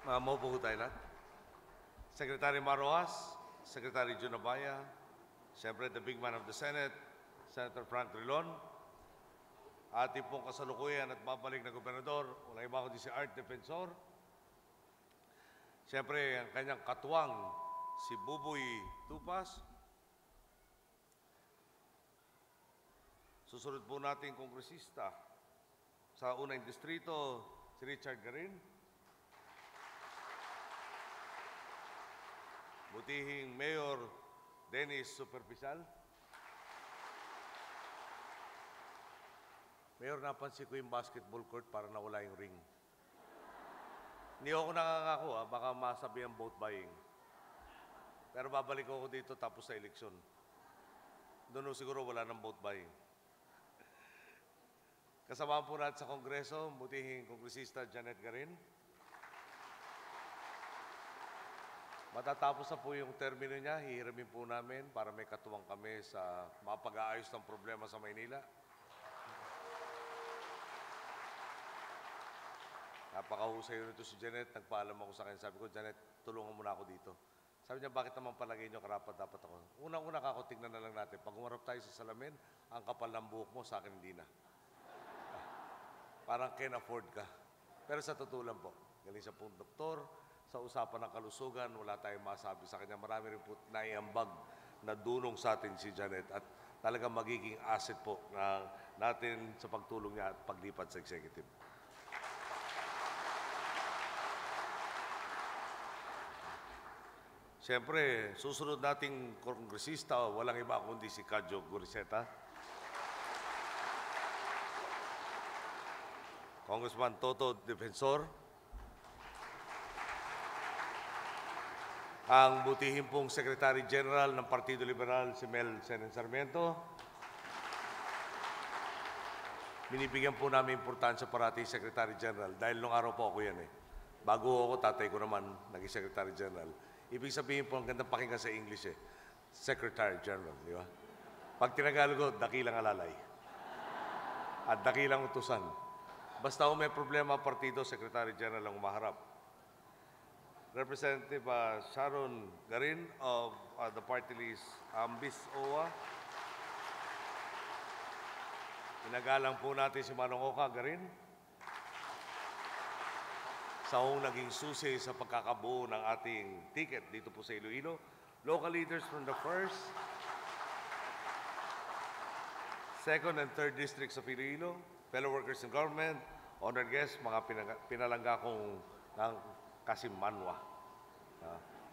Maupo po tayo lahat. Secretary Maroas, Secretary Junabaya, siyempre the big man of the Senate, Senator Frank Trilon, ating pong kasalukuyan at babalik na gobernador, walang iba kundi si Art Defensor, siyempre ang kanyang katuwang, si Buboy Tupas, susunod po natin kongresista sa unang distrito, si Richard Garin, butihing Mayor Dennis Superficial. Mayor, napansin ko yung basketball court para nawala yung ring. Hindi ako nakangako, baka masabi ang vote buying. Pero babalik ako dito tapos sa eleksyon. Doon siguro wala ng vote buying. Kasama po natin sa Kongreso, butihing Kongresista Janet Garin. Matatapos na po yung termino niya, hihiramin po namin para may katuwang kami sa mapag-aayos ng problema sa Maynila. Napakahusay nito si Janet, nagpaalam ako sa kanya. Sabi ko, Janet, tulungan mo na ako dito. Sabi niya, bakit naman palagay niyo karapat-dapat ako? Unang-una kako, tignan na lang natin. Pag umarap tayo sa salamin, ang kapal ng buhok mo, sa akin hindi na. Parang can afford ka. Pero sa totoo lang po, galing siya pong doktor, sa usapan ng kalusugan, wala tayong masabi sa kanya. Marami rin po naiambag na dunong sa atin si Janet at talagang magiging asset po na natin sa pagtulong niya at paglipat sa executive. Siyempre, susunod nating kongresista, walang iba kundi si Kadjo Goriseta. Congressman Toto Defensor. Ang butihing pong Secretary General ng Partido Liberal, si Mel Senen Sarmiento. Binibigyan po namin importansya parati Secretary General dahil nung araw po ako yan eh. Bago ako, tatay ko naman, naging Secretary General. Ibig sabihin po, ang gandang pakinggan sa English eh. Secretary General, di ba? Pag tinagalog ko, dakilang alalay. At dakilang utusan. Basta kung may problema partido, Secretary General ang umaharap. Representative Sharon Garin of the party list Ambis OWA. Inagalang po natin si Manong Oka Garin sa naging susi sa pagkakabuo ng ating ticket dito po sa Iloilo. Local leaders from the 1st, 2nd and 3rd districts of Iloilo, fellow workers in government, honored guests, mga pinalangga kong ng Kasimanwa.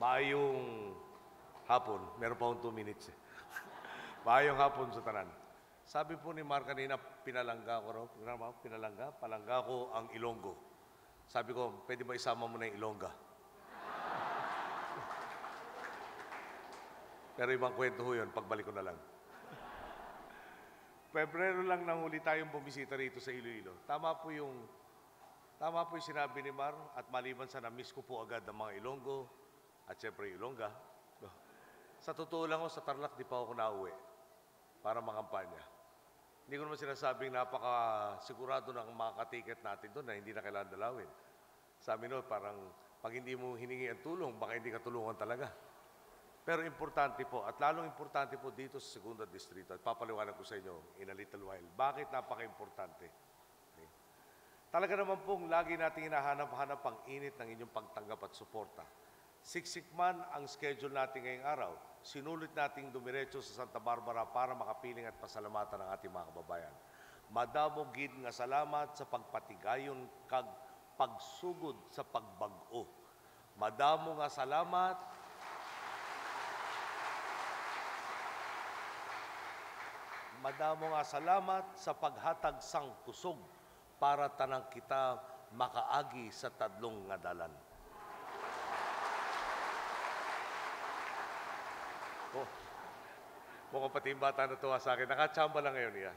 Maayong hapon. Meron pa akong 2 minutes eh. Maayong hapon sa tanan. Sabi po ni Mark kanina, pinalangga ko raw. Palangga ko ang Ilonggo. Sabi ko, pwede ba isama mo na yung Ilongga? Pero ibang kwento ho yun, pagbalik ko na lang. Pebrero lang nang huli tayong bumisita rito sa Iloilo. Tama po yung sinabi ni Mar at maliban sa na-miss ko po agad ng mga Ilonggo at siyempre Ilongga. Sa totoo lang sa Tarlac, di pa ako nauwi para makampanya. Hindi ko naman sinasabing napaka-sigurado ng makakatiket natin doon na hindi na kailangan dalawin. Sabi no, parang pag hindi mo hiningi ang tulong, baka hindi ka tulungan talaga. Pero importante po, at lalong importante po dito sa Segunda Distrito, at papaliwanag ko sa inyo in a little while, bakit napaka-importante. Okay. Talaga naman pong lagi natin hinahanap-hanap ang init ng inyong pagtanggap at suporta. Siksik man ang schedule natin ngayong araw, sinulit nating dumiretso sa Santa Barbara para makapiling at pasalamatan ng ating mga kababayan. Madamo gid nga salamat sa pagpatigayon kag pagsugod sa pagbag-o. Madamo nga salamat sa paghatag sang kusog para tanang kita makaagi sa tadlong nga dalan. Mukhang pati yung bata natuwa sa akin. Nakachamba lang ngayon niya.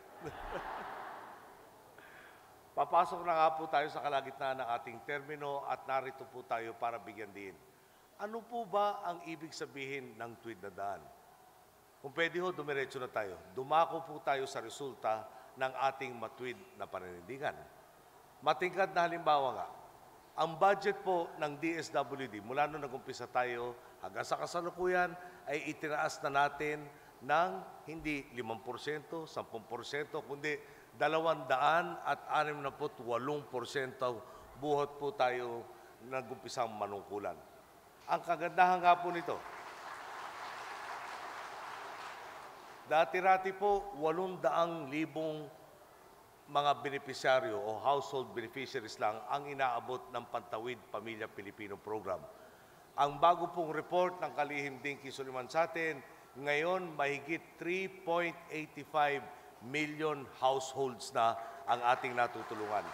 Papasok na nga po tayo sa kalagitnaan ng ating termino at narito po tayo para bigyan din. Ano po ba ang ibig sabihin ng tuwid na daan? Kung pwede ho, dumiretso na tayo. Dumako po tayo sa resulta ng ating matuwid na paninindigan. Matingkad na halimbawa nga, Ang budget po ng DSWD, mula nung nag-umpisa tayo hanggang sa kasalukuyan, ay itinaas na natin ng hindi 5%, 10%, kundi 268% buhat po tayo nag-umpisang manungkulan. Ang kagandahan nga po nito, dati-rati po 800,000 mga benepisyaryo o household beneficiaries lang ang inaabot ng Pantawid Pamilya Pilipino Program. Ang bago pong report ng Kalihim Dinky Suliman sa atin, ngayon mahigit 3.85 million households na ang ating natutulungan.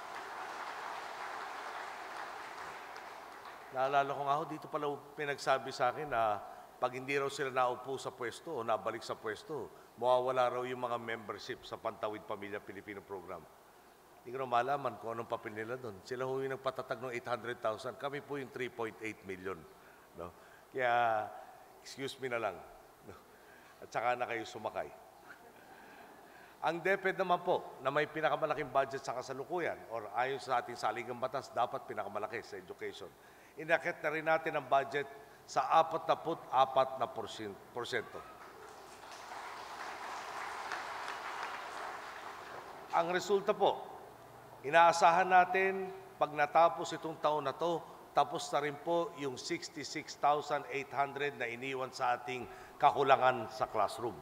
Naalala ko nga ho, dito pala pinagsabi sa akin na pag hindi raw sila naupo sa pwesto o nabalik sa pwesto, mawawala raw yung mga membership sa Pantawid Pamilya Pilipino Program. Hindi ko na malaman kung anong papel nila doon. Sila ho yung nagpatatag ng 800,000. Kami po yung 3.8 million. No? Kaya, excuse me na lang. No? At saka na kayo sumakay. Ang DepEd naman po, na may pinakamalaking budget sa kasalukuyan, or ayon sa ating saligang batas, dapat pinakamalaki sa education. Inakit na rin natin ang budget sa 44%. Ang resulta po, inaasahan natin pag natapos itong taon na to, tapos na rin po yung 66,800 na iniwan sa ating kakulangan sa classroom.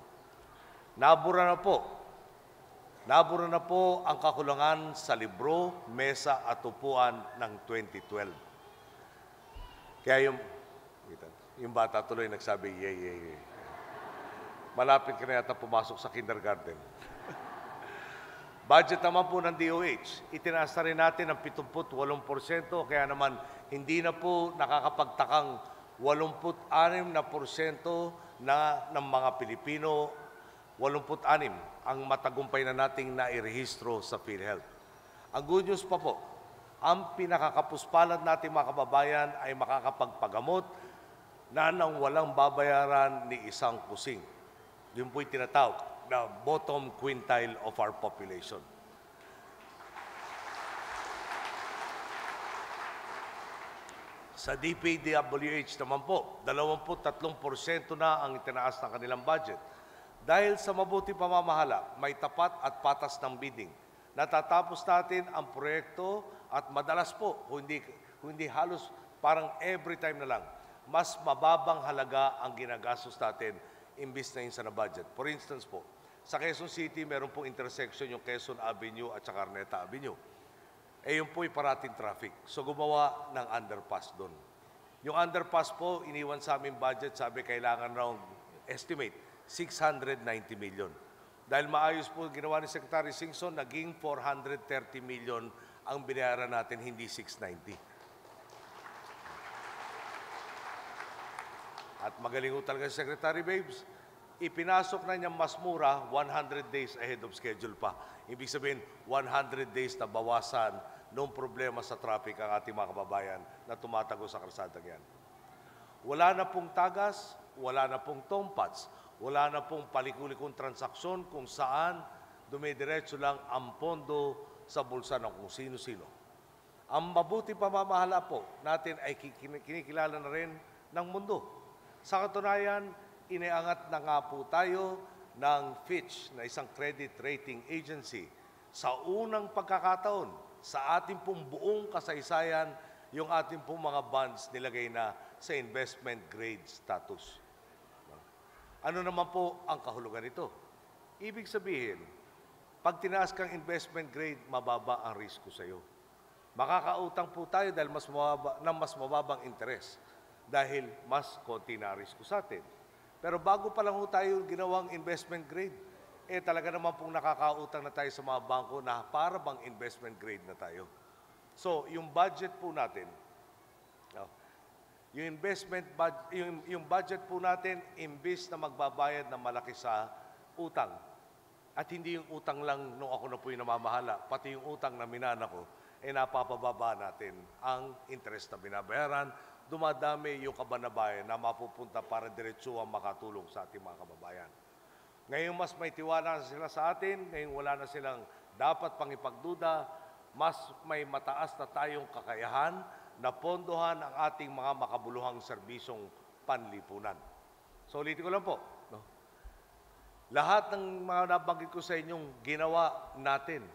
Nabura na po ang kakulangan sa libro, mesa at upuan ng 2012. Kaya yung bata tuloy nagsabi, yay. Malapit ka na yata pumasok sa kindergarten. Budget naman po ng DOH, itinaas na rin natin ng 78%, kaya naman hindi na po nakakapagtakang 86% ng mga Pilipino, 86 ang matagumpay na nating nairehistro sa PhilHealth. Ang good news pa po, ang pinakakapuspalad nating mga kababayan ay makakapagpagamot na nang walang babayaran ni isang kusing. Yun po'y tinatawag the bottom quintile of our population. Sa DPWH naman po, 23% na ang itinaas ng kanilang budget. Dahil sa mabuti pamamahala, may tapat at patas ng bidding. Natatapos natin ang proyekto at madalas po, hindi halos parang every time na lang, mas mababang halaga ang ginagastos natin imbis na yun sa budget. For instance po, sa Quezon City, meron pong intersection yung Quezon Avenue at saka Araneta Avenue. Yun po'y parating traffic. So gumawa ng underpass doon. Yung underpass po, iniwan sa aming budget, sabi kailangan raw estimate, 690 million. Dahil maayos po ginawa ni Secretary Singson, naging 430 million ang binayaran natin, hindi 690. At magaling ho talaga si Secretary Babes, ipinasok na niya mas mura 100 days ahead of schedule pa. Ibig sabihin, 100 days na bawasan noong problema sa traffic ang ating mga kababayan na tumatago sa kalsadang yan. Wala na pong tagas, wala na pong tompats, wala na pong palikulikong transaksyon kung saan dumidiretso lang ang pondo sa bulsa ng kung sino-sino. Ang mabuti pamamahala po natin ay kinikilala na rin ng mundo. Sa katunayan, iniangat na nga po tayo ng Fitch na isang credit rating agency sa unang pagkakataon sa ating pong buong kasaysayan, yung ating pong mga bonds nilagay na sa investment grade status. Ano naman po ang kahulugan nito? Ibig sabihin, pag tinaas kang investment grade, mababa ang risko sa iyo. Makakautang po tayo dahil mas mababang interes dahil mas konti na risko sa atin. Pero bago pa lang tayo ginawang investment grade, talaga naman pong nakakautang na tayo sa mga bangko na para bang investment grade na tayo. So, yung budget po natin, yung budget po natin, imbis na magbabayad na malaki sa utang, at hindi yung utang lang nung ako na po yung namamahala, pati yung utang na minana ko, napapababa natin ang interest na binabayaran, dumadami yung kabanabayan na mapupunta para diretsuhan makatulong sa ating mga kababayan. Ngayon mas may tiwala na sila sa atin, ngayon wala na silang dapat pang ipagduda, mas may mataas na tayong kakayahan na pondohan ang ating mga makabuluhang serbisyong panlipunan. So ulitin ko lang po, no? Lahat ng mga nabanggit ko sa inyong ginawa natin.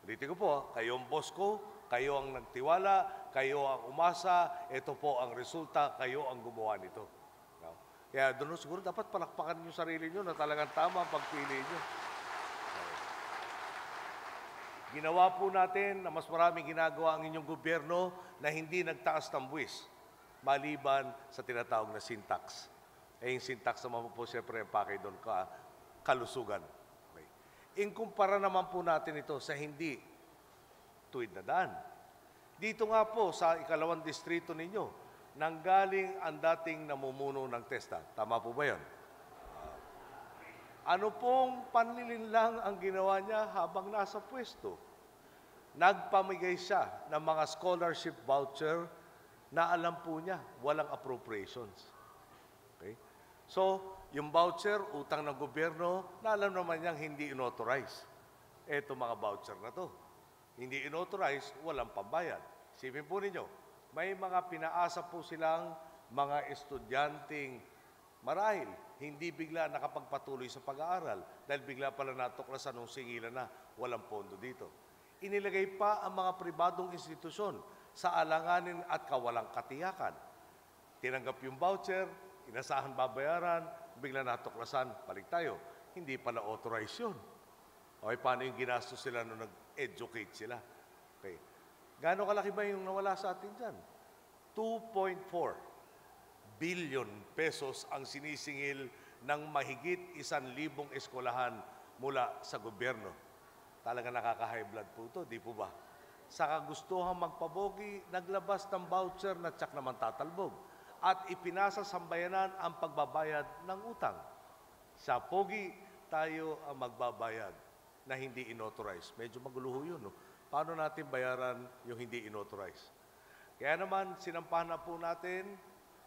Ulitin ko po, kayo ang boss ko, kayo ang nagtiwala, kayo ang umasa, ito po ang resulta, kayo ang gumawa nito. No? Kaya doon siguro dapat palakpakan yung sarili nyo na talagang tama ang pagpili nyo. Ginawa po natin na mas maraming ginagawa ang inyong gobyerno na hindi nagtaas ng buwis, maliban sa tinatawag na sin tax. Yung sin tax naman po siyempre ang pakay doon kalusugan. Okay. Inkumpara naman po natin ito sa hindi tuwid na daan. Dito nga po sa ikalawang distrito ninyo, nanggaling ang dating namumuno ng TESDA. Tama po ba yun? Ano pong panlilinlang ang ginawa niya habang nasa pwesto? Nagpamigay siya ng mga scholarship voucher na alam po niya, walang appropriations. Okay? So, yung voucher, utang ng gobyerno, na alam naman niyang hindi inauthorize. Eto mga voucher na to. Hindi inauthorize, walang pambayad. Isipin po ninyo, may mga pinaasa po silang mga estudyanteng marahil hindi bigla nakapagpatuloy sa pag-aaral dahil bigla pala natuklasan nung singilan na walang pondo dito. Inilagay pa ang mga pribadong institusyon sa alanganin at kawalang katiyakan. Tinanggap yung voucher, inasahan babayaran, bigla natuklasan, balik tayo. Hindi pala authorized yun. Okay, paano yung ginastos sila nung nag-educate sila? Okay. Gaano kalaki ba yung nawala sa atin dyan? 2.4 billion pesos ang sinisingil ng mahigit 1,000 eskwelahan mula sa gobyerno. Talaga nakaka-high blood po ito, di po ba? Sa kagustuhan magpabogi, naglabas ng voucher na tsak naman tatalbog at ipinasa sa sambayanan ang pagbabayad ng utang. Sa pogi, tayo ang magbabayad na hindi inauthorize. Medyo maguluho yun, no? Paano natin bayaran yung hindi inauthorize? Kaya naman, sinampahan na po natin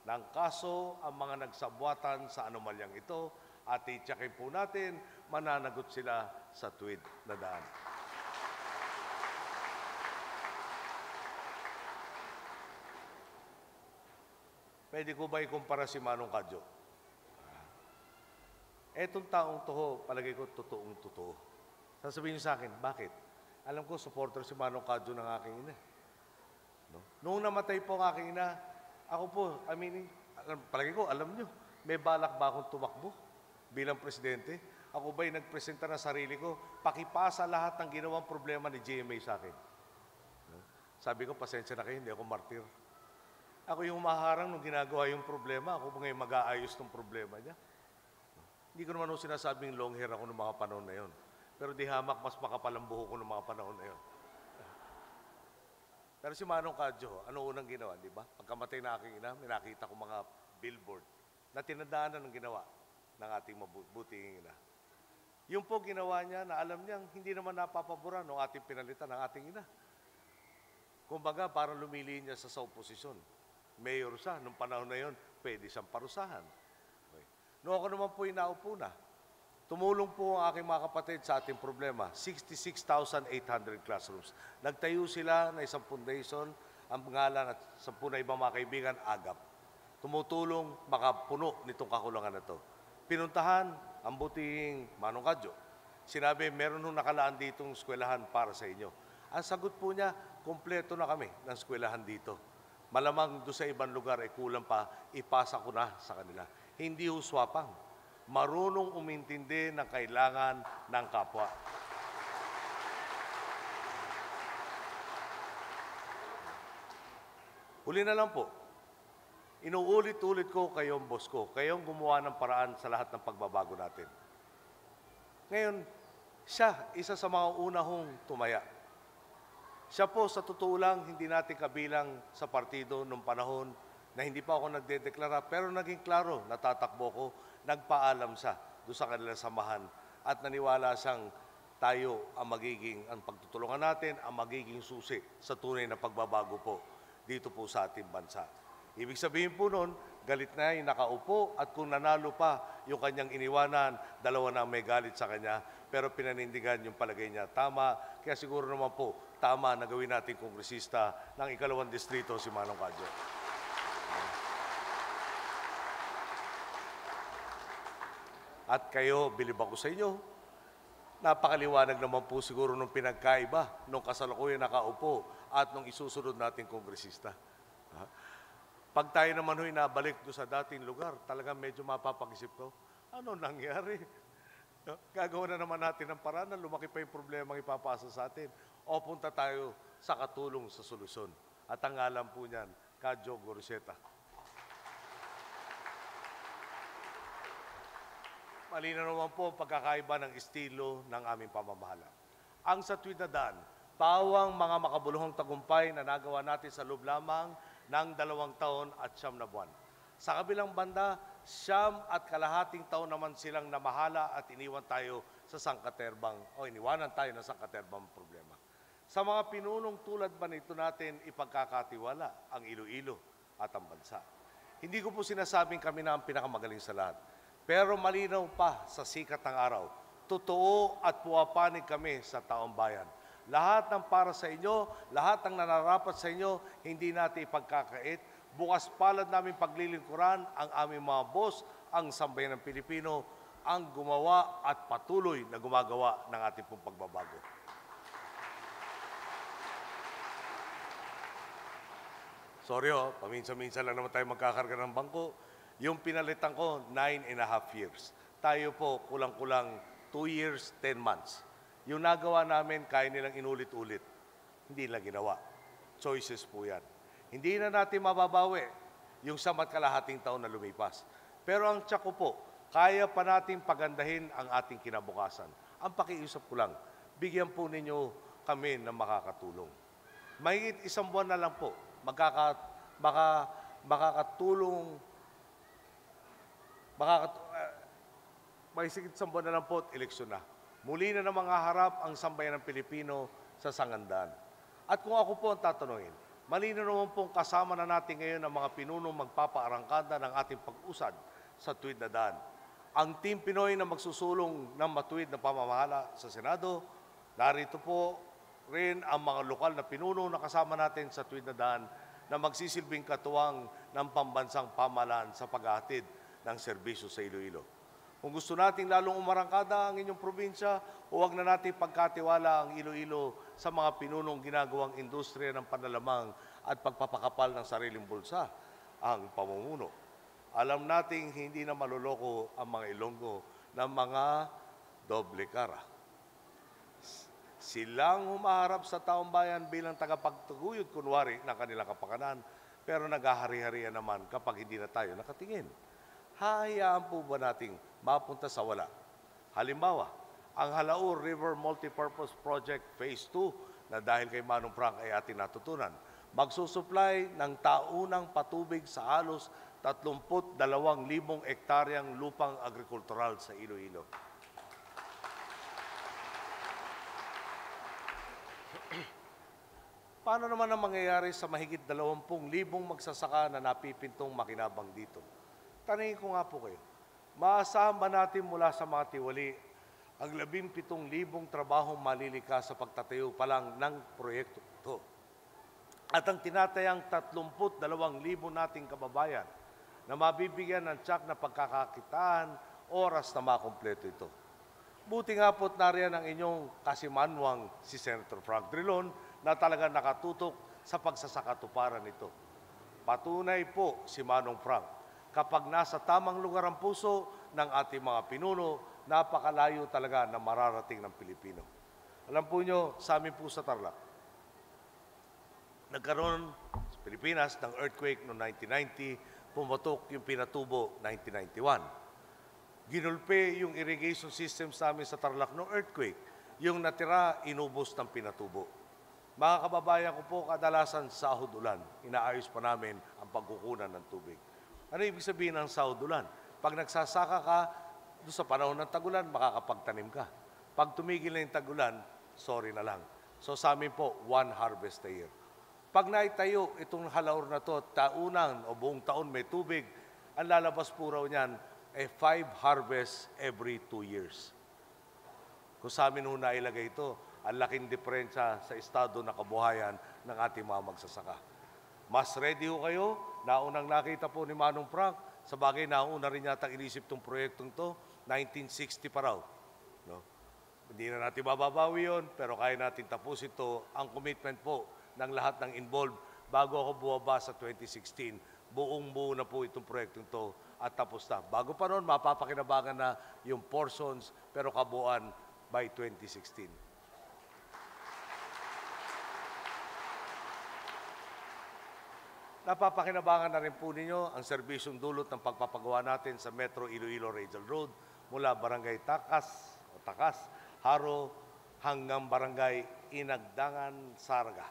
ng kaso ang mga nagsabwatan sa anomalyang ito at itsakin po natin, mananagot sila sa tuwid na daan. Pwede ko ba ikumpara si Manong Kadyo? Etong taong toho, palagay ko, totoong totoo. Sasabihin niyo sa akin, bakit? Alam ko, supporter si Manong Kadyo ng aking ina. No? Noong namatay po ang aking ina, ako po, palagi ko, alam nyo, may balak ba akong tumakbo bilang presidente? Ako ba'y nagpresenta na sarili ko, pakipasa lahat ng ginawang problema ni GMA sa akin. No? Sabi ko, pasensya na kayo, hindi ako martir. Ako yung maharang nung ginagawa yung problema, ako ngayon mag-aayos ng problema niya. No? Hindi ko naman sinasabing long hair ako ng mga panahon na yon. Pero di hamak, mas makapal ang buho ko ng mga panahon na yon. Pero si Manong Kadyo, ano unang ginawa, di ba? Pagkamatay na aking ina, may nakita ko mga billboard na tinandaan ng ginawa ng ating mabuting ina. Yung po ginawa niya na alam niyang hindi naman napapaboran ng ating pinalitan ng ating ina. Kumbaga, parang lumili niya sa oposisyon. Mayor siya, nung panahon na yon, pwede siyang parusahan. Okay. Noong ako naman po inaupo na, tumulong po ang aking mga kapatid sa ating problema, 66,800 classrooms. Nagtayo sila na isang foundation, ang pangalan at 10 na ibang mga kaibigan, AGAP. Tumutulong makapuno nitong kakulangan na ito. Pinuntahan ang buting Manong Kadyo. Sinabi, meron nung nakalaan ditong eskwelahan para sa inyo. Ang sagot po niya, kumpleto na kami ng eskwelahan dito. Malamang doon sa ibang lugar ay kulang pa, ipasa ko na sa kanila. Hindi uswapang. Marunong umintindi ng kailangan ng kapwa. Huli na lang po, inuulit-ulit ko kayong boss ko, kayong gumawa ng paraan sa lahat ng pagbabago natin. Ngayon, siya, isa sa mga unahong tumaya. Siya po, sa totoo lang, hindi natin kabilang sa partido nung panahon na hindi pa ako nagdedeklara, pero naging klaro, natatakbo ko, nagpaalam siya doon sa kanilang samahan at naniwala siyang tayo ang pagtutulungan natin, ang magiging susi sa tunay na pagbabago po dito po sa ating bansa. Ibig sabihin po noon, galit na yung nakaupo at kung nanalo pa yung kanyang iniwanan, dalawa na may galit sa kanya, pero pinanindigan yung palagay niya tama, Kaya siguro naman po, tama na gawin natin kongresista ng ikalawang distrito si Manong Kadyo. At kayo, bilib ako sa inyo, napakaliwanag naman po siguro nung pinagkaiba, nung kasalukuyan nakaupo at nung isusunod natin kongresista. Pag tayo naman ho'y nabalik doon sa dating lugar, talagang medyo mapapag-isip ko, ano nangyari? Gagawa na naman natin ng paraan na lumaki pa yung problema ang ipapasa sa atin. O punta tayo sa katulong sa solusyon. At ang alam po niyan, Kadyo Goriseta. Malinaw naman po ang pagkakaiba ng estilo ng aming pamamahala. Ang sa tuwid na daan, pawang mga makabuluhang tagumpay na nagawa natin sa loob lamang ng 2 taon at 9 na buwan. Sa kabilang banda, 9 at kalahating taon naman silang namahala at iniwan tayo sa sangkaterbang o iniwanan tayo ng sangkaterbang problema. Sa mga pinunong tulad ba nito natin ipagkakatiwala ang Iloilo at ang bansa. Hindi ko po sinasabing kami na ang pinakamagaling sa lahat. Pero malinaw pa sa sikat ng araw, totoo at puwapanig kami sa taong bayan. Lahat ng para sa inyo, lahat ng nararapat sa inyo, hindi natin ipagkakait. Bukas palad namin paglilingkuran ang aming mga boss, ang sambayan ng Pilipino, ang gumawa at patuloy na gumagawa ng ating pong pagbabago. Sorry paminsan-minsan lang naman tayo magkakarga ng bangko. Yung pinalitan ko, 9.5 years. Tayo po, kulang-kulang 2 years, 10 months. Yung nagawa namin, kaya nilang inulit-ulit. Hindi nila ginawa. Choices po yan. Hindi na natin mababawi yung 9 kalahating taon na lumipas. Pero ang tiyak ko po, kaya pa natin pagandahin ang ating kinabukasan. Ang pakiusap ko lang, bigyan po ninyo kami ng makakatulong. Mahigit 1 buwan na lang po, mahigit 1 buwan na lang po at eleksyon na. Muli na mga harap ang sambayan ng Pilipino sa sangandaan. At kung ako po ang tatanungin, malinaw naman pong kasama na natin ngayon ang mga pinunong magpapaarangkada ng ating pag-usad sa tuwid na daan. Ang Team Pinoy na magsusulong ng matuwid na pamamahala sa Senado, narito po rin ang mga lokal na pinuno na kasama natin sa tuwid na daan na magsisilbing katuwang ng pambansang pamahalaan sa paghahatid ng serbisyo sa Iloilo. Kung gusto nating lalong umarangkada ang inyong probinsya, huwag na natin pagkatiwala ang Iloilo sa mga pinunong ginagawang industriya ng panlalamang at pagpapakapal ng sariling bulsa, ang pamumuno. Alam nating hindi na maluloko ang mga Ilonggo ng mga doble kara. Silang humaharap sa taong bayan bilang tagapagtaguyod kunwari ng kanilang kapakanan, pero naghahari-harian naman kapag hindi na tayo nakatingin. Hahayaan po ba nating mapunta sa wala? Halimbawa, ang Halaur River Multipurpose Project Phase 2 na dahil kay Manong Frank ay ating natutunan, magsusupply ng taunang patubig sa halos 32,000 ektaryang lupang agrikultural sa Iloilo. Paano naman ang mangyayari sa mahigit 20,000 magsasaka na napipintong makinabang dito? Tanungin ko nga po kayo, maasahan ba natin mula sa mga tiwali ang 17,000 trabahong malilikas sa pagtatayo pa lang ng proyekto ito? At ang tinatayang 32,000 nating kababayan na mabibigyan ng tiyak na pagkakakitaan oras na makumpleto ito. Buti nga po't nariyan ang inyong kasimanwang si Senator Frank Drilon na talagang nakatutok sa pagsasakatuparan nito. Patunay po si Manong Frank, kapag nasa tamang lugar ang puso ng ating mga pinuno, napakalayo talaga na mararating ng Pilipino. Alam po nyo, sa amin po sa Tarlac, nagkaroon sa Pilipinas ng earthquake noong 1990, pumatok yung Pinatubo 1991. Ginulpe yung irrigation system sa amin sa Tarlac noong earthquake. Yung natira, inubos ng Pinatubo. Mga kababayan ko po, kadalasan sahod ulan. Inaayos pa namin ang pagkukunan ng tubig. Ano ibig sabihin ng sahod ulan? Pag nagsasaka ka, doon sa panahon ng tagulan, makakapagtanim ka. Pag tumigil na yung tagulan, sorry na lang. So sa amin po, 1 harvest a year. Pag naitayo itong Halaur na to, taunang o buong taon may tubig, ang lalabas po raw niyan ay 5 harvests every 2 years. Kung sa amin ho nailagay ito, ang laking diferensya sa estado na kabuhayan ng ating mga magsasaka. Mas ready ho kayo, naunang nakita po ni Manong Frank, sa bagay nauna rin yata inisip itong proyektong to, 1960 pa raw. No? Hindi na natin mababawi yun, pero kaya natin tapusin ito. Ang commitment po ng lahat ng involved bago ako buwaba sa 2016, buong-buo na po itong proyektong to at tapos na. Bago pa noon, mapapakinabangan na yung portions, pero kabuuan by 2016. Napapakinabangan na rin po ninyo ang serbisyong dulot ng pagpapagawa natin sa Metro Iloilo Regional Road mula Barangay Takas, Haro, hanggang Barangay Inagdangan, Saraga.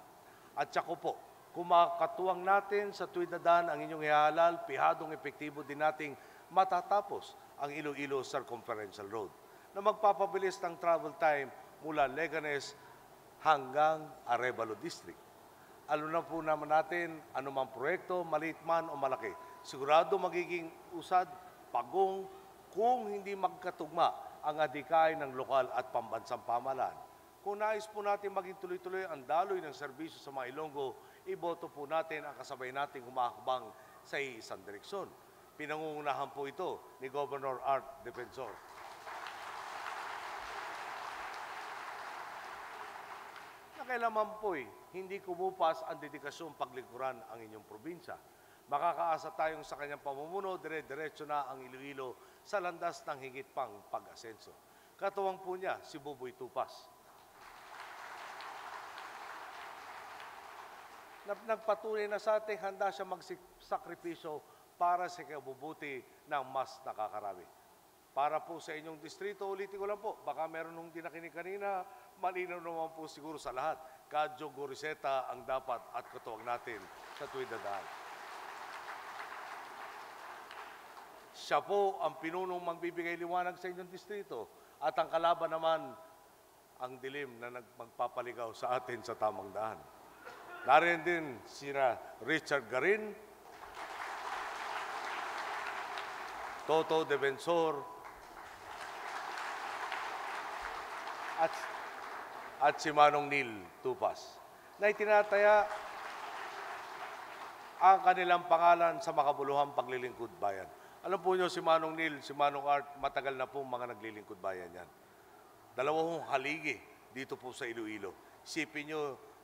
At saka po, kung makakatuwang natin sa tuwid na daan ang inyong ihalal, pihadong epektibo din nating matatapos ang Iloilo Circumferential Road na magpapabilis ng travel time mula Leganes hanggang Arevalo District. Alam na po naman natin, anumang proyekto, maliit man o malaki, sigurado magiging usad, pagong, kung hindi magkatugma ang adhikain ng lokal at pambansang pamahalaan. Kung nais po natin maging tuloy-tuloy ang daloy ng serbisyo sa mga Ilonggo, iboto po natin ang kasabay nating humakbang sa isang direksyon. Pinangungunahan po ito ni Governor Art Defensor. Kailanman po'y hindi kumupas ang dedikasyon paglikuran ang inyong probinsya. Makakaasa tayong sa kanyang pamumuno, dire-diretso na ang Iloilo sa landas ng higit pang pag-asenso. Katuwang po niya si Buboy Tupas. Nagpatunay na sa ating handa siya magsakripisyo para sa kabubuti ng mas nakakarami. Para po sa inyong distrito, ulitin ko lang po, baka meron nung dinakinig kanina, malinaw naman po siguro sa lahat. Kadyo Goriseta ang dapat at katuwang natin sa tuwid na daan. Siya po ang pinunong magbibigay liwanag sa inyong distrito at ang kalaban naman ang dilim na magpapaligaw sa atin sa tamang daan. Nariyan din sina Richard Garin, Toto Defensor, at si Manong Neil Tupas, na itinataya ang kanilang pangalan sa makabuluhang paglilingkod bayan. Alam po nyo, si Manong Neil, si Manong Art, matagal na po mga naglilingkod bayan yan. Dalawang haligi dito po sa Iloilo. Isipin nyo,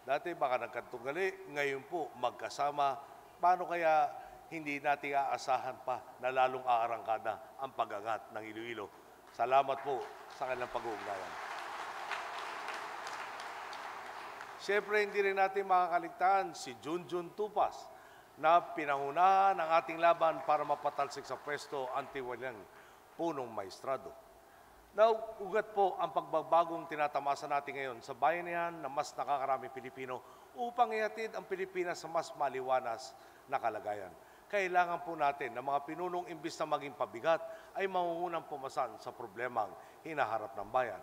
dati baka nagkantunggali, ngayon po magkasama. Paano kaya hindi natin aasahan pa na lalong aarangkada ang pag-angat ng Iloilo? Salamat po sa kanilang pag-uugnayan. Siyempre, hindi rin natin makakaligtaan si Junjun Tupas na pinangunahan ang ating laban para mapatalsik sa pwesto ang tiwalang punong maestrado. Nauugat po ang pagbabagong tinatamasa natin ngayon sa bayanihan na mas nakakaraming Pilipino upang ihatid ang Pilipinas sa mas maliwanas na kalagayan. Kailangan po natin na mga pinunong imbis na maging pabigat ay mangungunang pumasan sa problemang hinaharap ng bayan.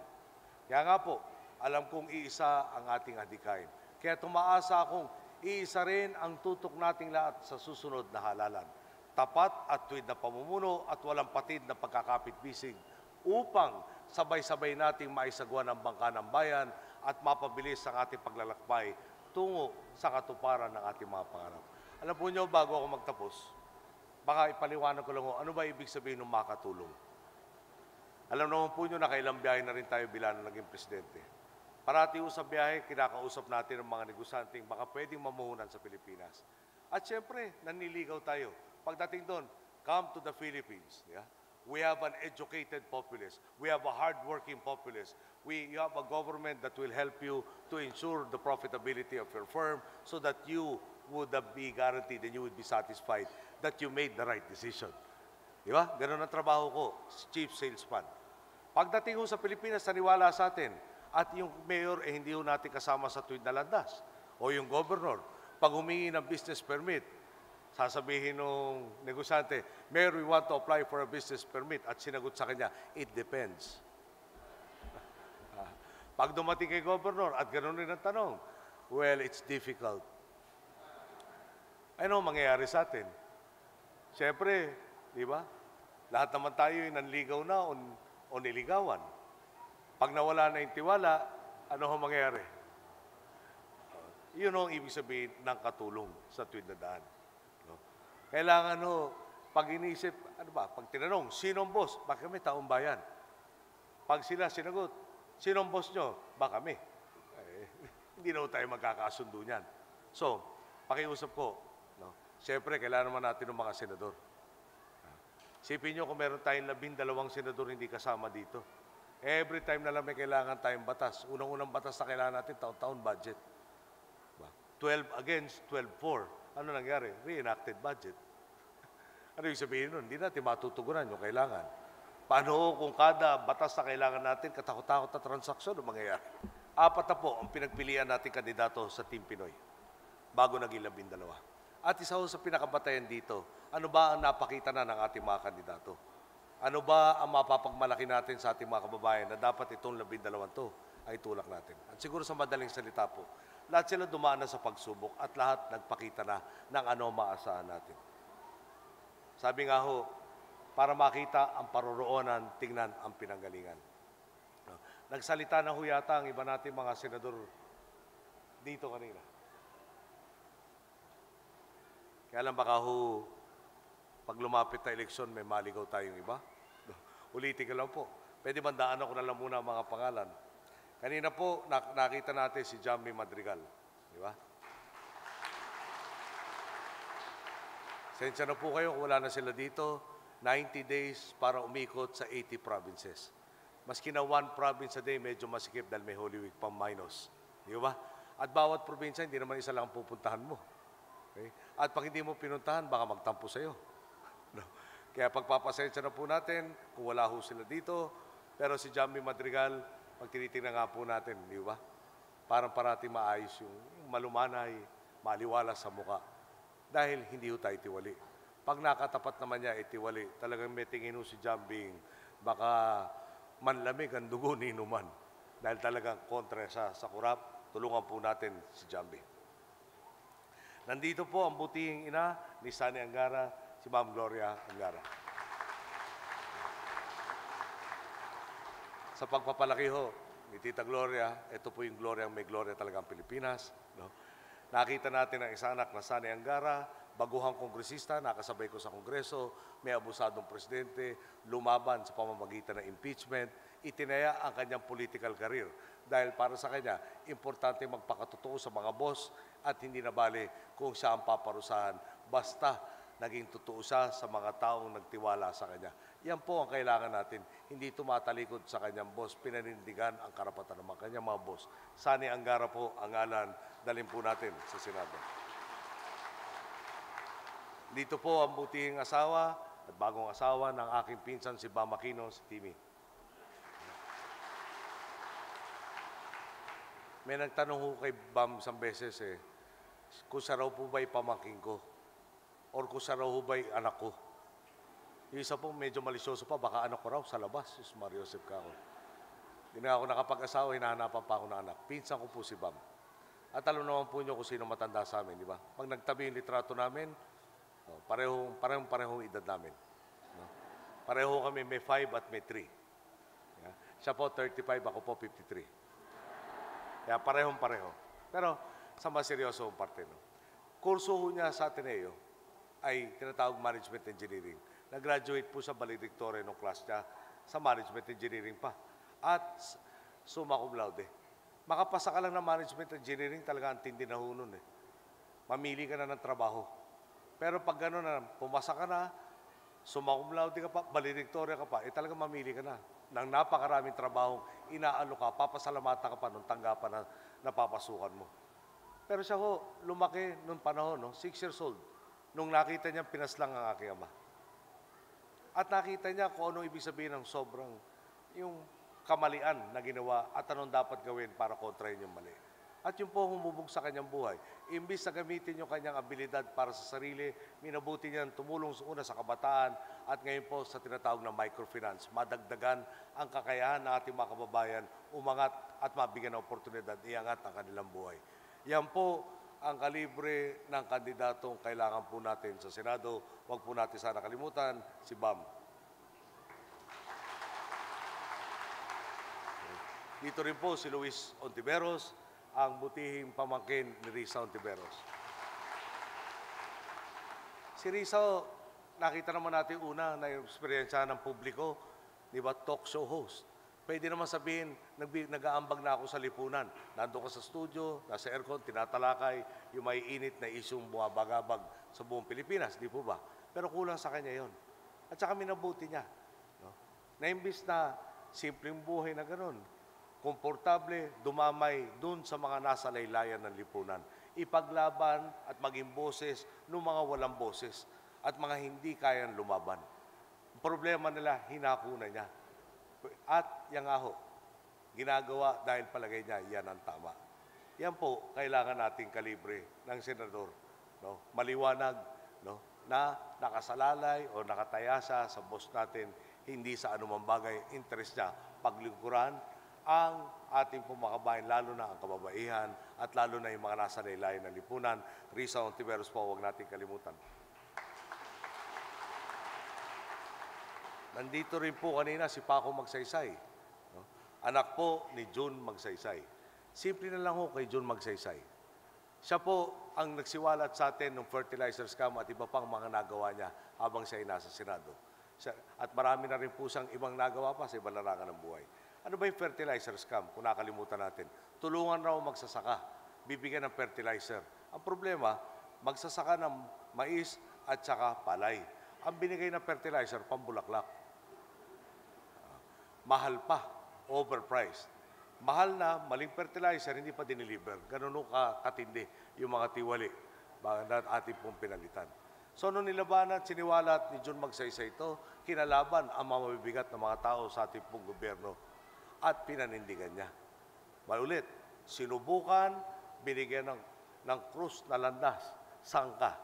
Kaya nga po, alam kong iisa ang ating adhikain. Kaya tumaasa akong iisa rin ang tutok nating lahat sa susunod na halalan. Tapat at tuwid na pamumuno at walang patid na pagkakapit-bisig upang sabay-sabay nating maisagwa ng bangka ng bayan at mapabilis ang ating paglalakbay tungo sa katuparan ng ating mga pangarap. Alam po nyo, bago ako magtapos, baka ipaliwanag ko lang ano ba ibig sabihin ng makatulong. Alam naman po nyo na kailang biyahe na rin tayo bilang naging presidente. Parati sa biyahe, kinakausap natin ang mga negosyanteng baka pwedeng mamuhunan sa Pilipinas. At syempre, naniligaw tayo. Pagdating doon, come to the Philippines. Yeah? We have an educated populace. We have a hardworking populace. You have a government that will help you to ensure the profitability of your firm so that you would be guaranteed and you would be satisfied that you made the right decision. Di ba? Ganun ang trabaho ko, chief salesman. Pagdating ko sa Pilipinas, naniwala sa atin, at yung mayor, hindi ho natin kasama sa tuwid na landas. O yung governor, pag humingi ng business permit, sasabihin ng negosyante, Mayor, we want to apply for a business permit. At sinagot sa kanya, it depends. Pag dumating kay governor, at ganoon rin ang tanong, well, it's difficult. Ano mangyayari sa atin? Siyempre, di ba? Lahat naman tayo ay nanligaw na o niligawan. Pag nawala na yung tiwala, Ano ang mangyayari? Yun ang ibig sabihin ng katulong sa tuwid na daan. No? Kailangan, pag inisip, pag tinanong, sino ang boss? Baka kami, taong bayan. Pag sila sinagot, sino ang boss nyo? Baka kami. Hindi na tayo magkakasundo niyan. So, pakiusap ko, siyempre, kailangan naman natin ng mga senador. Sipin nyo kung meron tayong 12 senador hindi kasama dito. Every time na lang may kailangan tayong batas. Unang-unang batas na kailangan natin, taon-taon budget. 12 against 12-4. Ano nangyari? Reenacted budget. Ano yung sabihin nun? Hindi natin matutugunan yung kailangan. Paano kung kada batas na kailangan natin, katakot-takot na transaksyon ang mangyayari? 4 na po ang pinagpilian natin kandidato sa Team Pinoy bago naging 12. At isa sa pinakabatayan dito, ano ba ang napakita na ng ating mga kandidato? Ano ba ang mapapagmalaki natin sa ating mga kababayan na dapat itong 12 to ay tulak natin? At siguro sa madaling salita po, lahat sila dumaan na sa pagsubok at lahat nagpakita na ng ano maasahan natin. Sabi nga ho, para makita ang paroroonan, tingnan ang pinanggalingan. Nagsalita na ho yata ang iba nating mga senador dito kanina. Kaya lang baka ho, pag lumapit na eleksyon, may maligaw tayong iba. Ulitin ko lang po. Pwede bandaan ako na lang muna ang mga pangalan. Kanina po, nakita natin si Jamie Madrigal. Di ba? Sensya na po kayo kung wala na sila dito. 90 days para umikot sa 80 provinces. Maski na 1 province a day, medyo masikip dahil may Holy Week pang minus. Di ba? At bawat probinsya, hindi naman isa lang ang pupuntahan mo. Okay? At pag hindi mo pinuntahan, baka magtampo sa'yo. No? Kaya pagpapasensya na po natin, kung wala ho sila dito, pero si Jamie Madrigal, pag tinitingnan nga po natin, di ba? Parang parating maayos yung malumanay, maliwala sa muka. Dahil hindi ho tayo tiwali. Pag nakatapat naman niya, itiwali. Talagang may tingin ho si Jamie, baka manlamig ang dugo ni Inuman. Dahil talagang kontra sa kurap, tulungan po natin si Jamie. Nandito po ang butihing ina ni Sani Angara, si Ma'am Gloria Angara. Sa pagpapalaki ho ni Tita Gloria, ito po yung Gloria, may Gloria talagang Pilipinas. No? Nakita natin ang isang anak na Sani Angara, baguhang kongresista, nakasabay ko sa kongreso, may abusadong presidente, lumaban sa pamamagitan ng impeachment, itinaya ang kanyang political career. Dahil para sa kanya, importante magpakatotoo sa mga boss at hindi na bali kung siya ang paparusahan. Basta naging totoo siya sa mga taong nagtiwala sa kanya. Yan po ang kailangan natin. Hindi tumatalikod sa kanyang boss, pinanindigan ang karapatan ng mga kanyang mga boss. Sani Angara po ang ngalan, dalhin po natin sa Senado. Dito po ang butihing asawa at bagong asawa ng aking pinsan si Bam Aquino, si Timmy. May nagtanong ko kay Bam isang beses kung siya raw po ba'y pamangkin ko or kung siya raw po ba'y anak ko. Yung isa po medyo malisyoso pa, baka anak ko raw sa labas. Sus Mario Joseph ka ako. Hindi na ako nakapag-asawa, hinahanapan pa ako ng anak. Pinsan ko po si Bam. At alam naman po niyo kung sino matanda sa amin, di ba? Pag nagtabi yung litrato namin, parehong edad namin. No? Pareho kami, may 5 at may 3. Yeah? Siya po 35, ako po 53. Kaya parehong-pareho. Pero sa mas seryosong parte, no? Kurso niya sa Ateneo ay tinatawag Management Engineering. Nag-graduate po sa valedictorian ng class niya sa Management Engineering pa. At summa cum laude. Makapasa ka lang ng Management Engineering, talaga ang tindi na ho nun. Mamili ka na ng trabaho. Pero pag gano'n na, pumasa ka na, summa cum laude ka pa, valedictorian ka pa, talaga mamili ka na ng napakaraming trabaho, inaalo ka, papasalamatan ka pa nung tanggapan na napapasukan mo. Pero siya ho, lumaki nung panahon, 6 years old, nung nakita niya pinaslang ang aking ama. At nakita niya kung ano ibig sabihin ng sobrang, yung kamalian na ginawa at anong dapat gawin para kontrahin yung mali. At yun po humubog sa kanyang buhay. Imbis na gamitin yung kanyang abilidad para sa sarili, minabuti niyang tumulong una sa kabataan at ngayon po sa tinatawag na microfinance. Madagdagan ang kakayahan ng ating mga kababayan, umangat at mabigyan ng oportunidad, iangat ang kanilang buhay. Yan po ang kalibre ng kandidatong kailangan po natin sa Senado. Huwag po natin sana kalimutan, si Bam. Dito rin po si Luis Ontiveros, ang butihing pamangkin ni Risa Ontiveros. Si Risa, nakita naman natin una na yung eksperyensya ng publiko, di ba, talk show host. Pwede naman sabihin, nag-aambag na ako sa lipunan. Nandun ka sa studio, nasa aircon, tinatalakay yung may init na isyong buwabagabag sa buong Pilipinas, di po ba? Pero kulang sa kanya yon. At saka minabuti niya. No? Na imbis na simpleng buhay na ganun, komportable, dumamay dun sa mga nasa laylayan ng lipunan. Ipaglaban at maging boses ng mga walang boses at mga hindi kayang lumaban. Ang problema nila, hinako na niya. At yan nga ho, ginagawa dahil palagay niya, yan ang tama. Yan po, kailangan nating kalibre ng senador. No? Maliwanag, no? Na nakasalalay o nakatayasa sa boss natin, hindi sa anumang bagay, interest niya, paglingkuran ang ating pumakabayan, lalo na ang kababaihan at lalo na yung mga nasa laylayan ng lipunan. Risa Ontiveros po, huwag natin kalimutan. Nandito rin po kanina si Paco Magsaysay, no? Anak po ni June Magsaysay. Simple na lang ho kay June Magsaysay. Siya po ang nagsiwalat sa atin ng fertilizer scam at iba pang mga nagawa niya habang siya ay nasa Senado. At marami na rin po siyang ibang nagawa pa sa ibang larangan ng buhay. Ano ba yung fertilizer scam kung nakalimutan natin? Tulungan raw magsasaka, bibigyan ng fertilizer. Ang problema, magsasaka ng mais at saka palay. Ang binigay ng fertilizer, pambulaklak. Mahal pa, overpriced. Mahal na, maling fertilizer, hindi pa diniliver. Ganun katindi yung mga tiwali na ating pong pinalitan. So, nung nilabanan, siniwalat ni June Magsaysay ito, kinalaban ang mga mabibigat na mga tao sa ating pong gobyerno at pinanindigan niya. Maulit, sinubukan, binigyan ng krus na landas, sangka.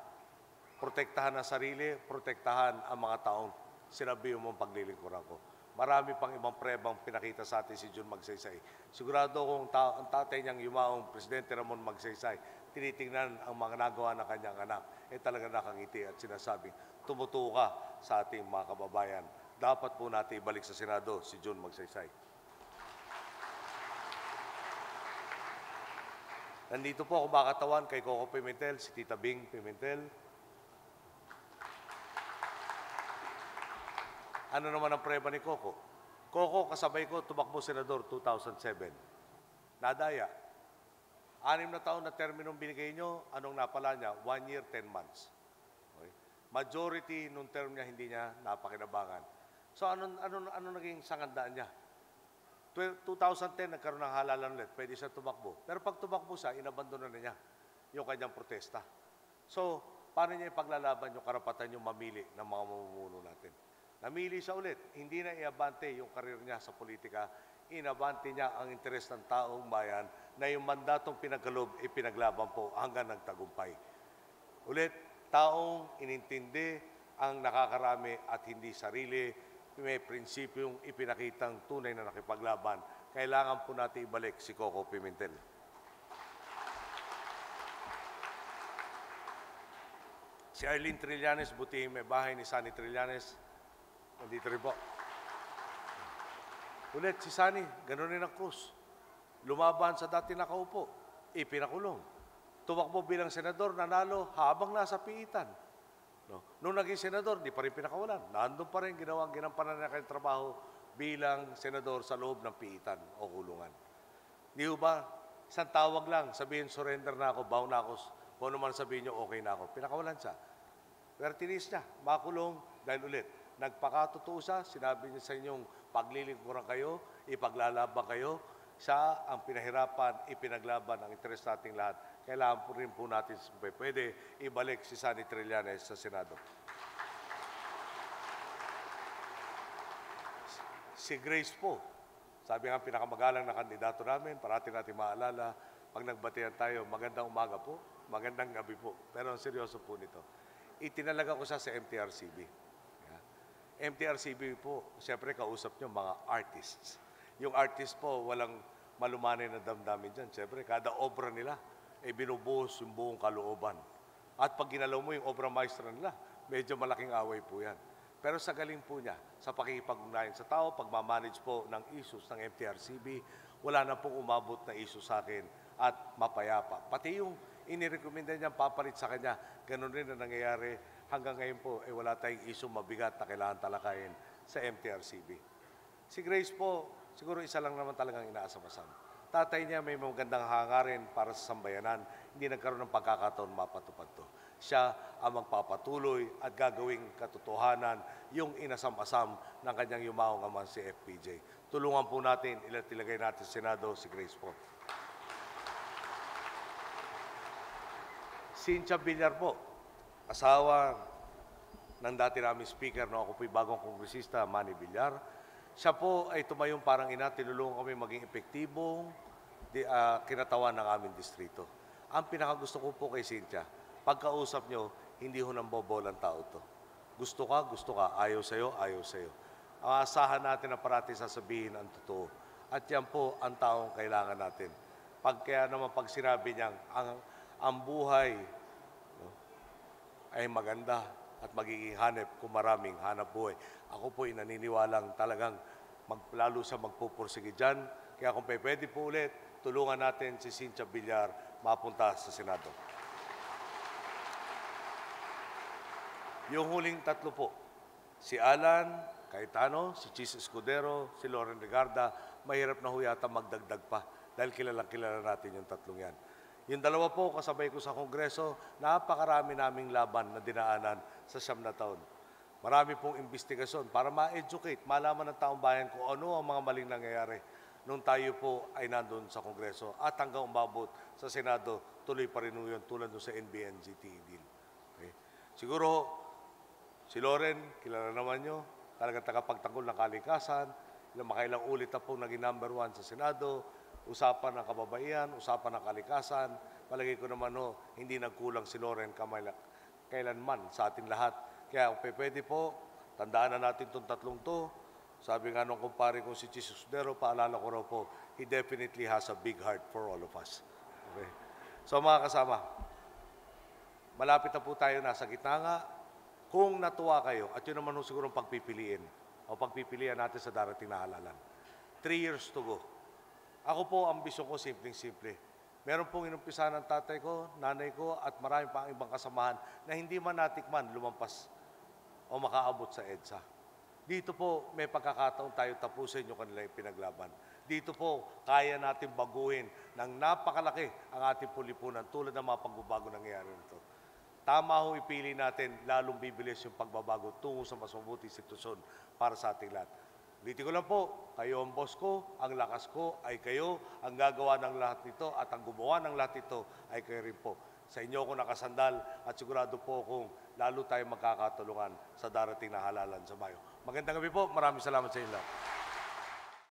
Protektahan ang sarili, protektahan ang mga taong sinabi mong paglilingkuran ko. Marami pang ibang prebang pinakita sa atin si June Magsaysay. Sigurado kung ang tatay niyang yumaong Presidente Ramon Magsaysay, tinitingnan ang mga nagawa ng kanyang anak, talaga nakangiti at sinasabing, tumutuo ka sa ating mga kababayan. Dapat po natin ibalik sa Senado si June Magsaysay. Nandito po ako makatawan kay Coco Pimentel, si Tita Bing Pimentel. Ano naman ang preba ni Coco? Coco, kasabay ko, tumakbo senador 2007. Nadaya. 6 na taon na terminong binigay nyo, anong napala niya? 1 year, 10 months. Okay. Majority nung term niya, hindi niya napakinabangan. So, ano naging sangandaan niya? 2010, nagkaroon ng halalan ulit. Pwede siya tumakbo. Pero pag tumakbo siya, inabandonan na niya yung kanyang protesta. So, paano niya ipaglalaban yung karapatan yung mamili ng mga mamumuno natin? Namili siya ulit. Hindi na iabante yung karir niya sa politika. Inabante niya ang interes ng taong bayan na yung mandatong pinagkalob, ipinaglaban po hanggang nagtagumpay. Ulit, taong inintindi ang nakakarami at hindi sarili, may prinsipyong ipinakitang tunay na nakipaglaban. Kailangan po natin ibalik si Coco Pimentel. Si Arlene Trillanes, buti may bahay ni Sunny Trillanes. Nandito rin po. Ulit, si Sunny, gano'n rin ang krus. Lumaban sa dati nakaupo, ipinakulong. Tumakbo bilang senador, nanalo habang nasa piitan. No? Nung naging senador, di pa rin pinakawalan. Nandun pa rin ginampanan na kayong trabaho bilang senador sa loob ng piitan o kulungan. Di ba, isang tawag lang, sabihin surrender na ako, bow na ako, kung ano man sabihin nyo, okay na ako. Pinakawalan siya. Pero tinis niya, makulong dahil ulit. Nagpakatotoo siya, sinabi niya sa inyong paglilingkuran kayo, ipaglalaban kayo, siya ang pinahirapan, ipinaglaban ang interes nating lahat. Kailangan po rin po natin pwede ibalik si Sunny Trillanes sa Senado. Si Grace po, sabi nga pinakamagalang na kandidato namin, parati natin maalala, pag nagbatihan tayo, magandang umaga po, magandang gabi po. Pero ang seryoso po nito, itinalaga ko siya sa MTRCB. MTRCB po, siyempre kausap nyo mga artists. Yung artist po, walang malumanay na damdamin dyan. Siyempre, kada obra nila, binubuhos yung buong kalooban. At pag ginalaw mo yung obra maestra nila, medyo malaking away po yan. Pero sa galing po niya, sa pakikipag-ugnayan sa tao, pagmamanage po ng issues ng MTRCB, wala na pong umabot na issue sa akin at mapayapa. Pati yung inirekomenda niya papalit sa kanya, ganun rin ang nangyayari. Hanggang ngayon po, wala tayong issue mabigat na kailangan talakayin sa MTRCB. Si Grace po, siguro isa lang naman talagang inaasam-asam. Tatay niya may magandang hangarin para sa sambayanan, hindi nagkaroon ng pagkakataon mapatupad to. Siya ang magpapatuloy at gagawing katotohanan yung inasam-asam ng kanyang yumaong ama si FPJ. Tulungan po natin, ilagay natin sa Senado si Grace po. Cynthia Villar po, asawa ng dati naming speaker, no? Ako po'y bagong kongresista, Manny Villar. Siya po ay tumayong parang ina, tinulungan kami maging epektibong kinatawan ng aming distrito. Ang pinakagusto ko po kay Cynthia, pagkausap nyo, hindi ho nang bobolang tao to. Gusto ka, ayaw sa'yo, ayaw sa'yo. Ang asahan natin na parati sasabihin ang totoo. At yan po ang taong kailangan natin. Kaya naman pag sinabi niyang ang buhay no, ay maganda at magiging hanep kung maraming hanap buhay. Ako po ay naniniwalang talagang lalo sa magpupursige dyan. Kaya kung pwede po ulit, tulungan natin si Cynthia Villar mapunta sa Senado. Yung huling tatlo po, si Alan Cayetano, si Chis Escudero, si Loren Regarda, mahirap na ho yata magdagdag pa dahil kilala natin yung tatlong yan. Yung dalawa po, kasabay ko sa Kongreso, napakarami naming laban na dinaanan sa 9 na taon. Marami pong investigasyon para ma-educate, malaman ng taong bayan kung ano ang mga maling nangyayari nung tayo po ay nandun sa Kongreso at hanggang umabot sa Senado, tuloy pa rin yun tulad sa NBN-GTE deal. Okay? Siguro, si Loren, kilala naman nyo, talagang tagapagtanggol ng kalikasan, makailang ulit na po naging #1 sa Senado, usapan ng kababaihan, usapan ng kalikasan. Palagay ko naman hindi nagkulang si Loren kailanman sa ating lahat. Kaya kung pwede po, tandaan na natin itong tatlong to. Sabi nga nung kumpare kong si Chis Escudero, paalala ko raw po, he definitely has a big heart for all of us. Okay? So mga kasama, malapit na po tayo, nasa gitna nga. Kung natuwa kayo, at yun naman siguro pagpipiliin natin sa darating na halalan. 3 years to go. Ako po, ang ambisyon ko, simpleng-simple. Meron pong inumpisa ng tatay ko, nanay ko, at marami pang ibang kasamahan na hindi man natikman lumampas o makaabot sa EDSA. Dito po, may pagkakataon tayo tapusin yung kanilang pinaglaban. Dito po, kaya natin baguhin ng napakalaki ang ating pulipunan tulad ng mga pagbabago nangyayari nito. Tama ho ipili natin, lalong bibilis yung pagbabago tungo sa mas mabuting sitwasyon para sa ating lahat. Ulitin ko lang po, kayo ang boss ko, ang lakas ko ay kayo, ang gagawa ng lahat nito at ang gumawa ng lahat nito ay kayo rin po. Sa inyo ako nakasandal at sigurado po kung lalo tayo magkakatulungan sa darating na halalan sa Mayo. Magandang gabi po, maraming salamat sa inyo lahat.